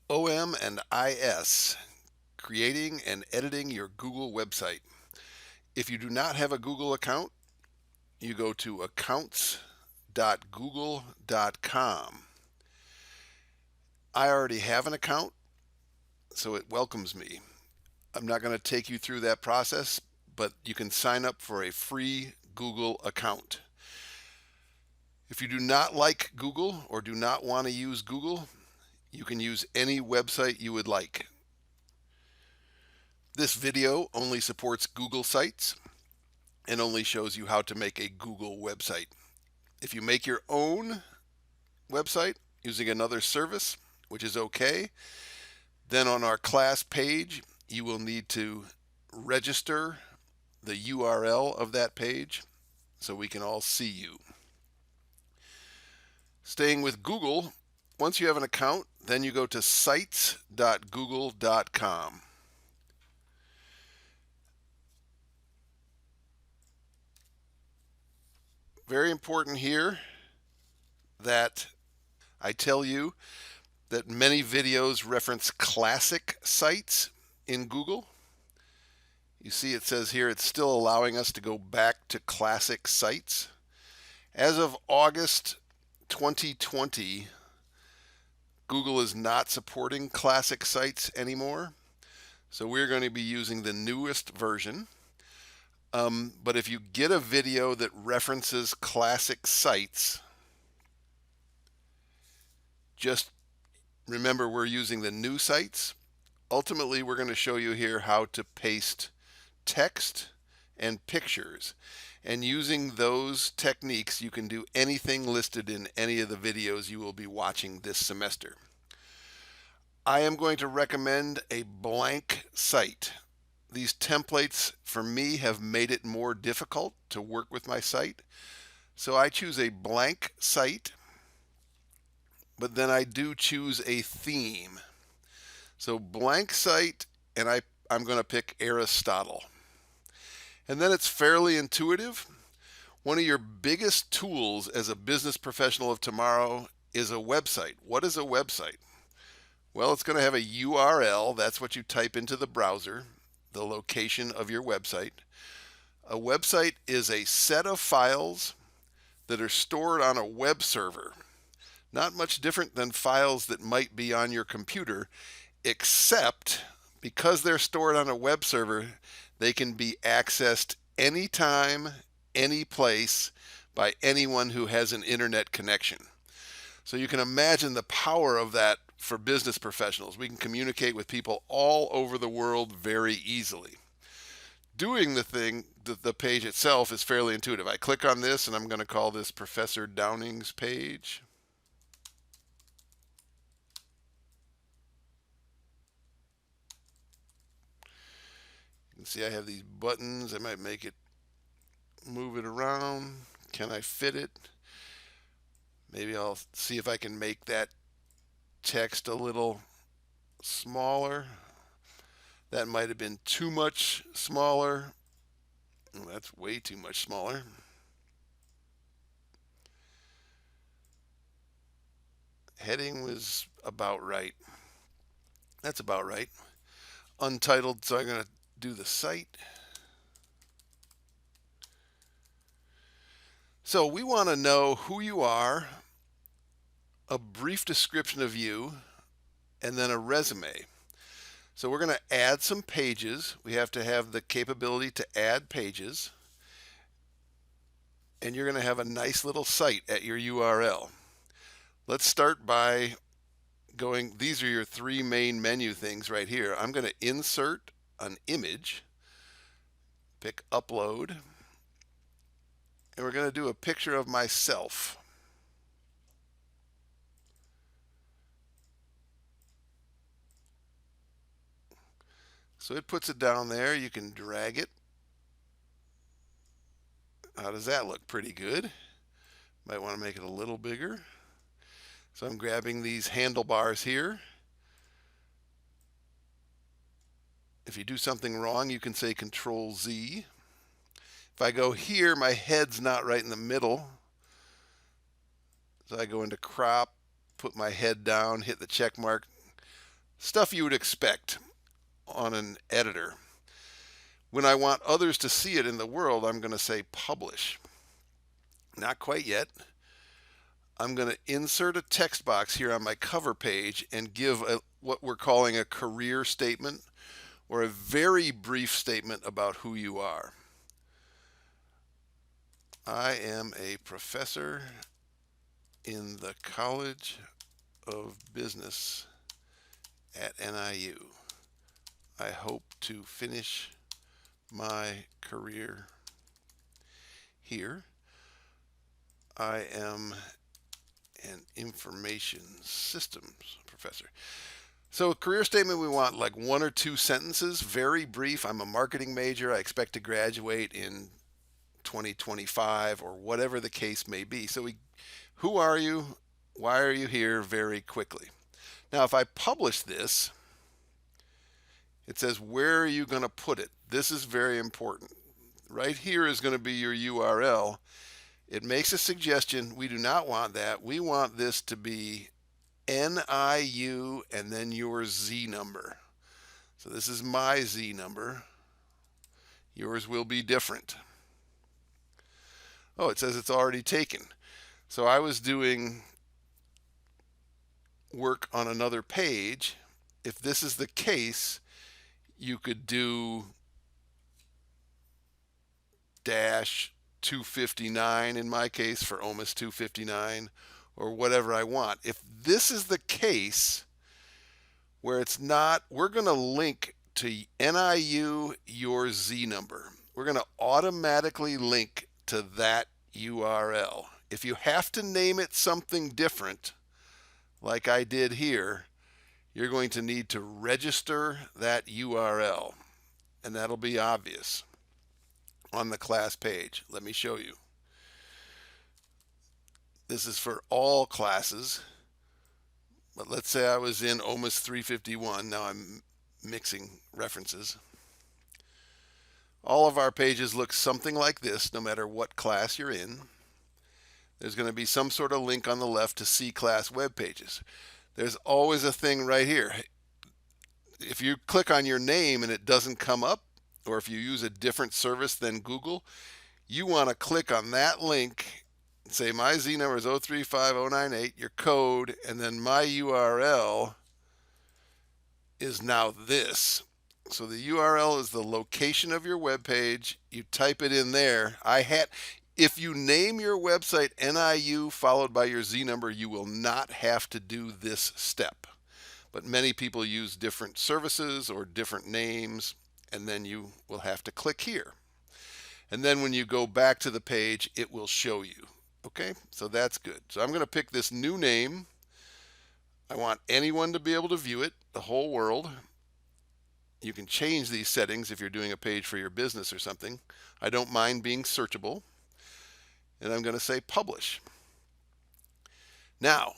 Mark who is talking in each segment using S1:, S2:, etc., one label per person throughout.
S1: OM and IS, creating and editing your Google website. If you do not have a Google account, you go to accounts.google.com. I already have an account, so it welcomes me. I'm not going to take you through that process, but you can sign up for a free Google account. If you do not like Google or do not want to use Google, you can use any website you would like. This video only supports Google sites and only shows you how to make a Google website. If you make your own website using another service, which is okay, then on our class page, you will need to register the URL of that page so we can all see you. Staying with Google, once you have an account, then you go to sites.google.com. Very important here that I tell you that many videos reference classic sites in Google. You see it says here it's still allowing us to go back to classic sites. As of August 2020, Google is not supporting classic sites anymore. So we're going to be using the newest version. But if you get a video that references classic sites, just remember we're using the new sites. Ultimately, we're going to show you here how to paste text and pictures. And using those techniques, you can do anything listed in any of the videos you will be watching this semester. I am going to recommend a blank site. These templates for me have made it more difficult to work with my site. So I choose a blank site, but then I do choose a theme. So blank site, and I'm going to pick Aristotle. And then it's fairly intuitive. One of your biggest tools as a business professional of tomorrow is a website. What is a website? Well, it's going to have a URL. That's what you type into the browser, the location of your website. A website is a set of files that are stored on a web server. Not much different than files that might be on your computer, except because they're stored on a web server, they can be accessed anytime, any place by anyone who has an internet connection. So you can imagine the power of that for business professionals. We can communicate with people all over the world very easily. Doing the page itself is fairly intuitive. I click on this and I'm going to call this Professor Downing's page. You can see I have these buttons. I might make it, move it around. Can I fit it? Maybe I'll see if I can make that text a little smaller. That might have been too much smaller. Oh, that's way too much smaller. Heading was about right. That's about right. Untitled, so I'm going to do the site. So we want to know who you are, a brief description of you, and then a resume. So we're going to add some pages. We have to have the capability to add pages. And you're going to have a nice little site at your URL. Let's start by going, these are your three main menu things right here. I'm going to insert an image, pick upload, and we're going to do a picture of myself. So it puts it down there. You can drag it. How does that look? Pretty good. Might want to make it a little bigger. So I'm grabbing these handlebars here. If you do something wrong, you can say Control Z. If I go here, my head's not right in the middle. So I go into crop, put my head down, hit the check mark. Stuff you would expect on an editor. When I want others to see it in the world, I'm going to say publish. Not quite yet. I'm going to insert a text box here on my cover page and give what we're calling a career statement, or a very brief statement about who you are. I am a professor in the College of Business at NIU. I hope to finish my career here. I am an information systems professor. So, career statement, we want like 1 or 2 sentences, very brief. I'm a marketing major. I expect to graduate in 2025, or whatever the case may be. So, who are you? Why are you here? Very quickly. Now, if I publish this, it says, where are you going to put it? This is very important. Right here is going to be your URL. It makes a suggestion. We do not want that. We want this to be NIU and then your Z number. So this is my Z number. Yours will be different. Oh, it says it's already taken. So I was doing work on another page. If this is the case, you could do dash 259 in my case for OMIS 259, or whatever I want. If this is the case where it's not, we're going to link to NIU your Z number. We're going to automatically link to that URL. If you have to name it something different, like I did here, you're going to need to register that URL, and that'll be obvious on the class page. Let me show you. This is for all classes, but let's say I was in OMIS 351. Now I'm mixing references. All of our pages look something like this, no matter what class you're in. There's going to be some sort of link on the left to C class web pages. There's always a thing right here. If you click on your name and it doesn't come up, or if you use a different service than Google, you want to click on that link and say my Z number is 035098, your code, and then my URL is now this. So the URL is the location of your web page. You type it in there. If you name your website NIU followed by your Z number, you will not have to do this step. But many people use different services or different names, and then you will have to click here. And then when you go back to the page, it will show you. Okay, so that's good. So I'm going to pick this new name. I want anyone to be able to view it, the whole world. You can change these settings if you're doing a page for your business or something. I don't mind being searchable. And I'm going to say publish. Now,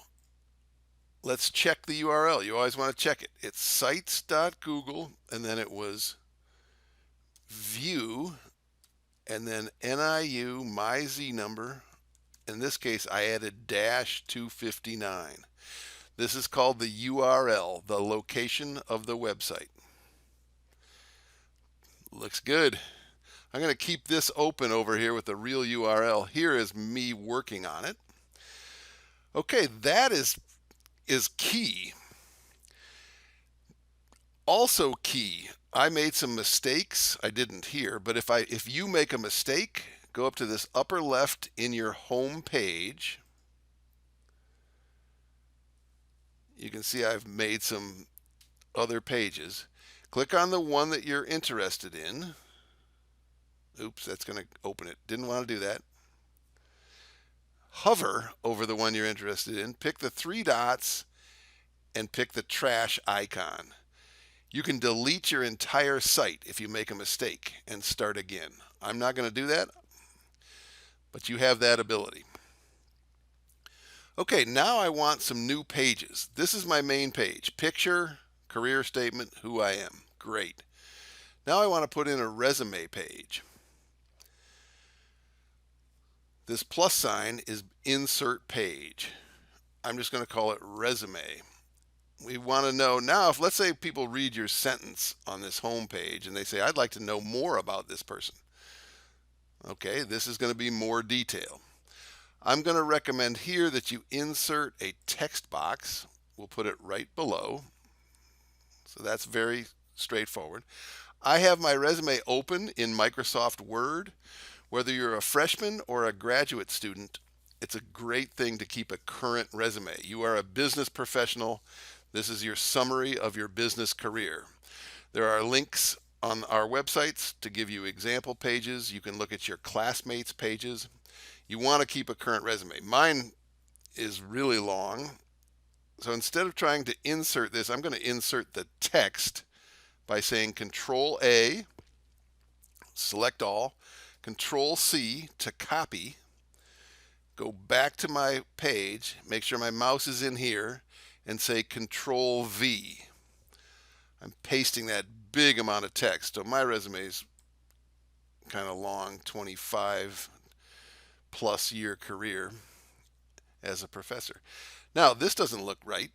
S1: let's check the URL. You always want to check it. It's sites.google, and then it was view, and then NIU, my Z number. In this case, I added dash 259. This is called the URL, the location of the website. Looks good. I'm going to keep this open over here with the real URL. Here is me working on it. Okay, that is key. Also key, I made some mistakes. I didn't here, but if you make a mistake, go up to this upper left in your home page. You can see I've made some other pages. Click on the one that you're interested in. Oops, that's going to open it. Didn't want to do that. Hover over the one you're interested in. Pick the 3 dots and pick the trash icon. You can delete your entire site if you make a mistake and start again. I'm not going to do that, but you have that ability. Okay, now I want some new pages. This is my main page. Picture, career statement, who I am. Great. Now I want to put in a resume page. This plus sign is insert page. I'm just going to call it resume we want to know now if, let's say, people read your sentence on this home page and they say, I'd like to know more about this person. Okay, this is going to be more detail. I'm going to recommend here that you insert a text box. We'll put it right below. So that's very straightforward. I have my resume open in Microsoft Word. Whether you're a freshman or a graduate student, it's a great thing to keep a current resume. You are a business professional. This is your summary of your business career. There are links on our websites to give you example pages. You can look at your classmates' pages. You want to keep a current resume. Mine is really long. So instead of trying to insert this, I'm going to insert the text by saying Control A, select all, Control C to copy, go back to my page, make sure my mouse is in here, and say Control V. I'm pasting that big amount of text. So my resume is kind of long, 25 plus year career as a professor. Now, this doesn't look right,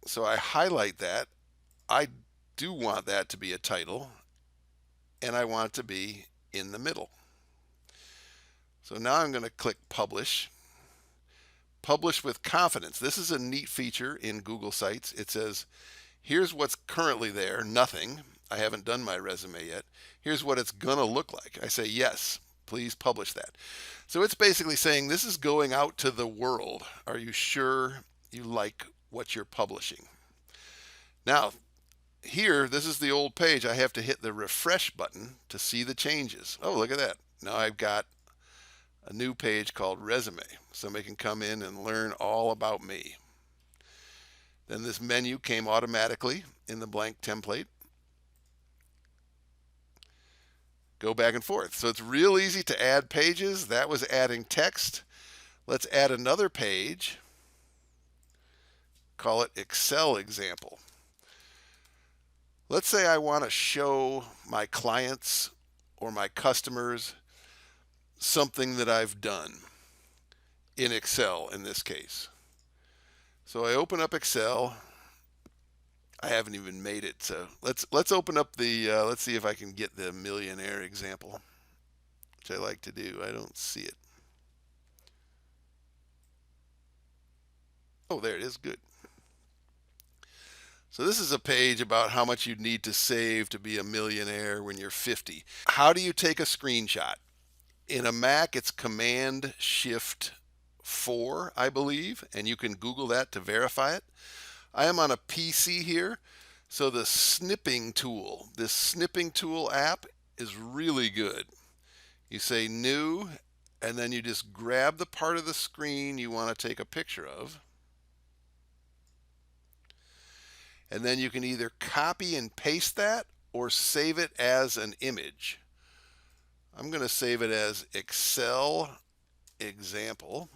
S1: so I highlight that. I do want that to be a title, and I want it to be in the middle. So now I'm going to click Publish. Publish with confidence. This is a neat feature in Google Sites. It says, here's what's currently there, nothing. I haven't done my resume yet. Here's what it's going to look like. I say, yes, please publish that. So it's basically saying this is going out to the world. Are you sure you like what you're publishing? Now, here, this is the old page. I have to hit the refresh button to see the changes. Oh, look at that. Now I've got a new page called Resume. Somebody can come in and learn all about me. Then this menu came automatically in the blank template. Go back and forth. So it's real easy to add pages. That was adding text. Let's add another page. Call it Excel example. Let's say I want to show my clients or my customers something that I've done in Excel in this case. So I open up Excel. I haven't even made it, so let's open up the let's see if I can get the millionaire example, which I like to do. I don't see it. Oh, there it is. Good. So this is a page about how much you'd need to save to be a millionaire when you're 50. How do you take a screenshot? In a Mac, it's Command Shift 4, I believe, and you can Google that to verify it. I am on a PC here, so the snipping tool, this snipping tool app is really good. You say New, and then you just grab the part of the screen you want to take a picture of. And then you can either copy and paste that or save it as an image. I'm going to save it as Excel example.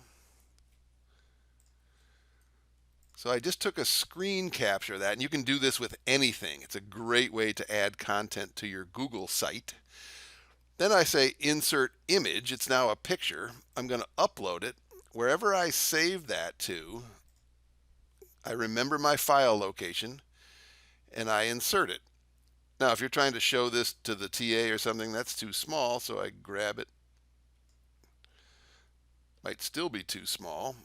S1: So I just took a screen capture of that, and you can do this with anything. It's a great way to add content to your Google site. Then I say Insert Image. It's now a picture. I'm going to upload it. Wherever I save that to, I remember my file location, and I insert it. Now, if you're trying to show this to the TA or something, that's too small, so I grab it. Might still be too small.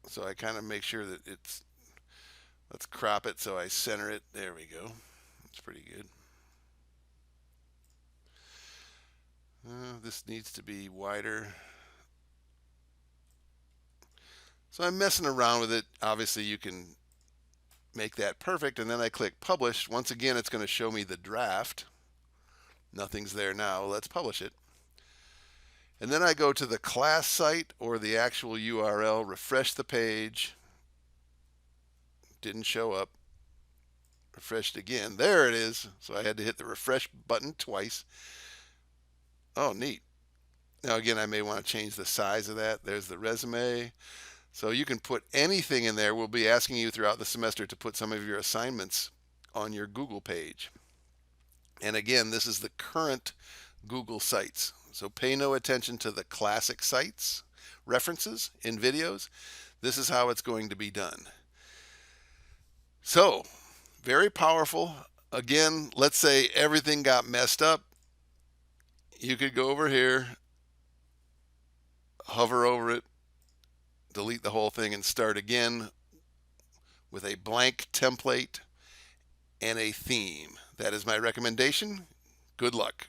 S1: So I kind of make sure that let's crop it so I center it. There we go. That's pretty good. This needs to be wider. So I'm messing around with it. Obviously, you can make that perfect, and then I click Publish. Once again, it's going to show me the draft. Nothing's there now. Let's publish it. And then I go to the class site or the actual URL, refresh the page. Didn't show up. Refreshed again. There it is. So I had to hit the refresh button twice. Oh, neat. Now again, I may want to change the size of that. There's the resume. So you can put anything in there. We'll be asking you throughout the semester to put some of your assignments on your Google page. And again, this is the current Google sites. So pay no attention to the classic sites. references in videos, this is how it's going to be done. So, very powerful. Again, let's say everything got messed up. You could go over here, hover over it, delete the whole thing, and start again with a blank template and a theme. That is my recommendation. Good luck.